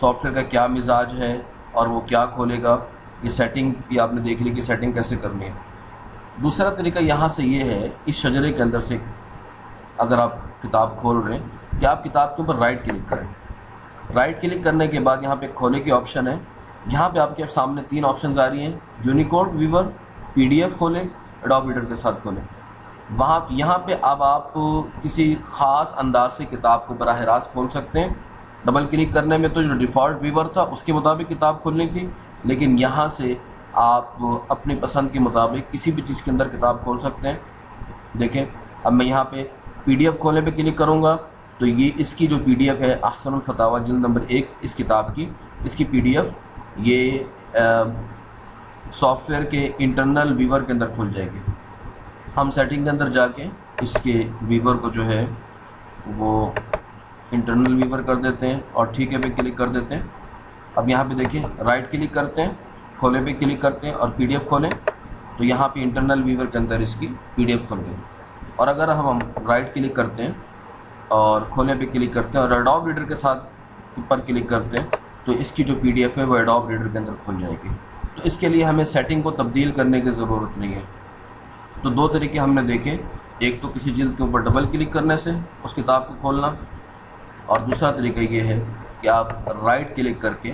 Soft where کا کیا مزاج ہے اور وہ کیا کھولے گا، یہ سیٹنگ بھی آپ نے دیکھ لی کہ سیٹنگ کیسے کرنی ہے۔ دوسرا طریقہ یہاں سے یہ ہے، اس شجرے کے اندر سے اگر آپ کتاب کھول رہے ہیں کہ آپ کتاب کے اوپر رائٹ کلک کریں۔ رائٹ کلک کرنے کے بعد یہاں پہ کھولے کی آپشن ہے، یہاں پہ آپ کے سامنے 3 آپشنز آ رہی ہیں، یونیکوڈ ویور، پی ڈی ایف کھولیں، ایڈوب ریڈر کے ساتھ کھولیں۔ یہاں پہ اب آپ کسی خاص انداز سے کتاب کو براہ راست کھول سکتے ہیں۔ ڈبل کلک کرنے میں تو جو ڈیفالٹ ویور تھا اس کے مطابق کتاب کھولنی تھی، لیکن یہاں سے آپ اپنی پسند کے مطابق کسی بھی چیز کے اندر کتاب کھول سکتے ہیں۔ دیکھیں اب میں یہاں پہ پی ڈی ایف کھولنے پہ کلک کروں گا تو یہ اس کی جو پی ڈی ایف ہے احسن الفتاوی جلد نمبر 1 اس کتاب کی، اس کی پی ڈی ایف یہ سافٹ ویئر کے انٹرنل ویور کے اندر کھل جائے گی۔ ہم سیٹنگ کے اندر جا کے اس کے ویور کو جو ہے وہ انٹرنل ویور کر دیتے ہیں اور ٹھیک ہے پہ کلک کر دیتے ہیں۔ اب یہاں پہ دیکھیں رائٹ کلک کرتے ہیں، کھولے پہ کلک کرتے ہیں اور پی ڈی ایف کھولیں تو یہاں پہ انٹرنل ویور کے اندر اس کی پی ڈی ایف کھل گئی۔ اور اگر ہم رائٹ کلک کرتے ہیں اور کھولے پہ کلک کرتے ہیں اور ایڈوب ریڈر کے ساتھ پر کلک کرتے ہیں تو اس کی جو پی ڈی ایف ہے وہ ایڈوب ریڈر کے اندر کھل جائے گی۔ تو اس کے لیے ہمیں سیٹنگ کو تبدیل کرنے کی ضرورت نہیں ہے۔ تو 2 طریقے ہم نے دیکھے، ایک تو کسی جلد کے اوپر ڈبل کلک کرنے سے اس کتاب کو کھولنا، اور دوسرا طریقہ یہ ہے کہ آپ رائٹ کلک کر کے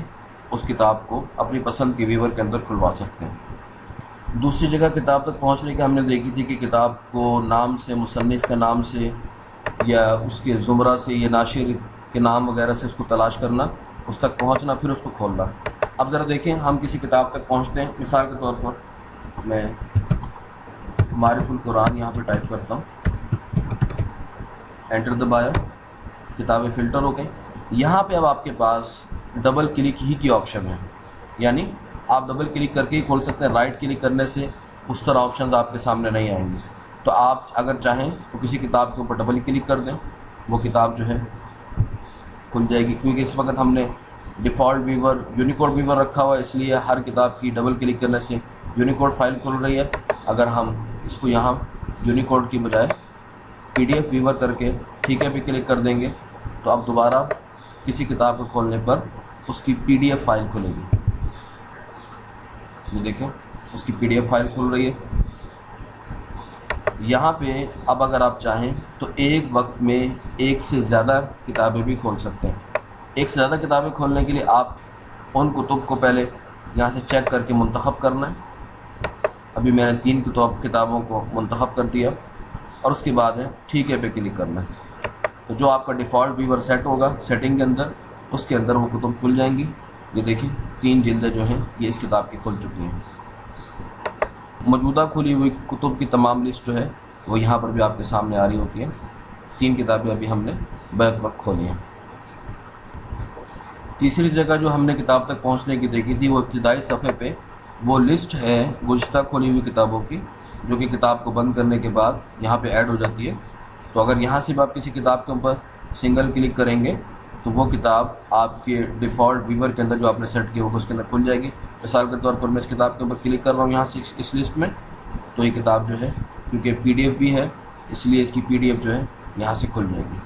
اس کتاب کو اپنی پسند کے ویور کے اندر کھلوا سکتے ہیں۔ دوسری جگہ کتاب تک پہنچنے کی ہم نے دیکھی تھی کہ کتاب کو نام سے، مصنف کے نام سے یا اس کے زمرہ سے یا ناشر کے نام وغیرہ سے اس کو تلاش کرنا، اس تک پہنچنا، پھر اس کو کھولنا۔ اب ذرا دیکھیں ہم کسی کتاب تک پہنچتے ہیں، مثال کے طور پر میں معرف القرآن یہاں پہ ٹائپ کرتا ہوں، انٹر دبایا، کتابیں فلٹر ہو گئیں۔ یہاں پہ اب آپ کے پاس ڈبل کلک ہی کی آپشن ہے، یعنی آپ ڈبل کلک کر کے ہی کھول سکتے ہیں، رائٹ کلک کرنے سے اس طرح آپشنز آپ کے سامنے نہیں آئیں گے۔ تو آپ اگر چاہیں تو کسی کتاب کے اوپر ڈبل کلک کر دیں، وہ کتاب جو ہے کھل جائے گی، کیونکہ اس وقت ہم نے ڈیفالٹ ویور یونیکوڈ ویور رکھا ہوا ہے، اس لیے ہر کتاب کی ڈبل کلک کرنے سے یونیکوڈ فائل کھل رہی ہے۔ اگر ہم اس کو یہاں یونیکوڈ کی بجائے پی ڈی ایف ویور کر کے ٹھیک ہے پہ کلک کر دیں گے تو اب دوبارہ کسی کتاب کو کھولنے پر اس کی پی ڈی ایف فائل کھلے گی۔ یہ دیکھیں اس کی پی ڈی ایف فائل کھل رہی ہے۔ یہاں پہ اب اگر آپ چاہیں تو ایک وقت میں ایک سے زیادہ کتابیں بھی کھول سکتے ہیں۔ ایک سے زیادہ کتابیں کھولنے کے لیے آپ ان کتب کو پہلے یہاں سے چیک کر کے منتخب کرنا ہے۔ ابھی میں نے 3 کتابوں کو منتخب کر دیا اور اس کے بعد ہے ٹھیک ہے پہ کلک کرنا ہے۔ تو جو آپ کا ڈیفالٹ ویور سیٹ ہوگا سیٹنگ کے اندر، اس کے اندر وہ کتب کھل جائیں گی۔ یہ دیکھیں 3 جلدیں جو ہیں یہ اس کتاب کی کھل چکی ہیں۔ موجودہ کھلی ہوئی کتب کی تمام لسٹ جو ہے وہ یہاں پر بھی آپ کے سامنے آ رہی ہوتی ہے۔ 3 کتابیں ابھی ہم نے بیک وقت کھولی ہیں۔ تیسری جگہ جو ہم نے کتاب تک پہنچنے کی دیکھی تھی وہ ابتدائی صفحے پہ وہ لسٹ ہے گزشتہ کھولی ہوئی کتابوں کی، جو کہ کتاب کو بند کرنے کے بعد یہاں پہ ایڈ ہو جاتی ہے۔ تو اگر یہاں سے بھی آپ کسی کتاب کے اوپر سنگل کلک کریں گے تو وہ کتاب آپ کے ڈیفالٹ ویور کے اندر جو آپ نے سیٹ کیا ہوگا اس کے اندر کھل جائے گی۔ مثال کے طور پر میں اس کتاب کے اوپر کلک کر رہا ہوں یہاں سے اس لسٹ میں، تو یہ کتاب جو ہے کیونکہ پی ڈی ایف بھی ہے اس لیے اس کی پی ڈی ایف جو ہے یہاں سے کھل جائے گی۔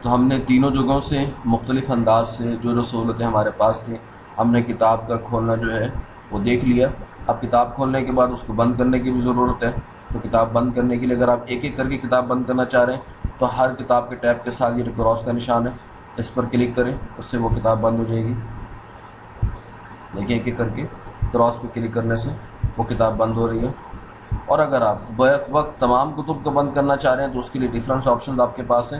تو ہم نے تینوں جگہوں سے مختلف انداز سے جو سہولتیں ہمارے پاس تھیں ہم نے کتاب کا کھولنا جو ہے وہ دیکھ لیا۔ اب کتاب کھولنے کے بعد اس کو بند کرنے کی بھی ضرورت ہے، تو کتاب بند کرنے کے لیے اگر آپ ایک ایک کر کے کتاب بند کرنا چاہ رہے ہیں تو ہر کتاب کے ٹیب کے ساتھ یہ کراس کا نشان ہے، اس پر کلک کریں، اس سے وہ کتاب بند ہو جائے گی۔ دیکھیں ایک ایک کر کے کراس پہ کلک کرنے سے وہ کتاب بند ہو رہی ہے۔ اور اگر آپ بیک وقت تمام کتب کو بند کرنا چاہ رہے ہیں تو اس کے لیے ڈفرینٹ آپشنز آپ کے پاس ہیں۔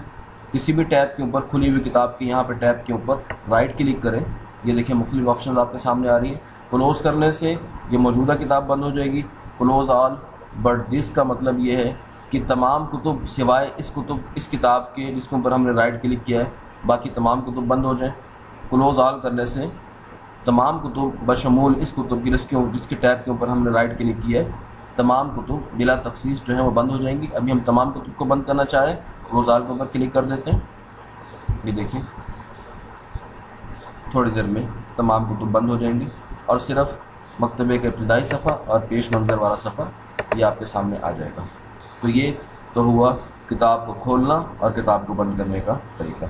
کسی بھی ٹیب کے اوپر کھلی ہوئی کتاب کی یہاں پہ ٹیب کے اوپر رائٹ کلک کریں، یہ دیکھیں مختلف آپشنز آپ کے سامنے آ رہی ہیں۔ کلوز کرنے سے یہ موجودہ کتاب بند ہو جائے گی، کلوز آل، بٹ دس کا مطلب یہ ہے کہ تمام کتب سوائے اس کتاب کے جس کے اوپر ہم نے رائٹ کلک کیا ہے باقی تمام کتب بند ہو جائیں۔ کلوز آل کرنے سے تمام کتب بشمول اس کتب کی جس کے ٹیب کے اوپر ہم نے رائٹ کلک کیا ہے تمام کتب بلا تخصیص جو ہیں وہ بند ہو جائیں گی۔ ابھی ہم تمام کتب کو بند کرنا چاہ رہے ہیں، کلوز آل کے اوپر کلک کر دیتے ہیں۔ یہ دیکھیں تھوڑی دیر میں تمام کتب بند ہو جائیں گی اور صرف مکتبے کا ابتدائی صفحہ اور پیش منظر والا صفحہ یہ آپ کے سامنے آ جائے گا۔ تو یہ تو ہوا کتاب کو کھولنا اور کتاب کو بند کرنے کا طریقہ۔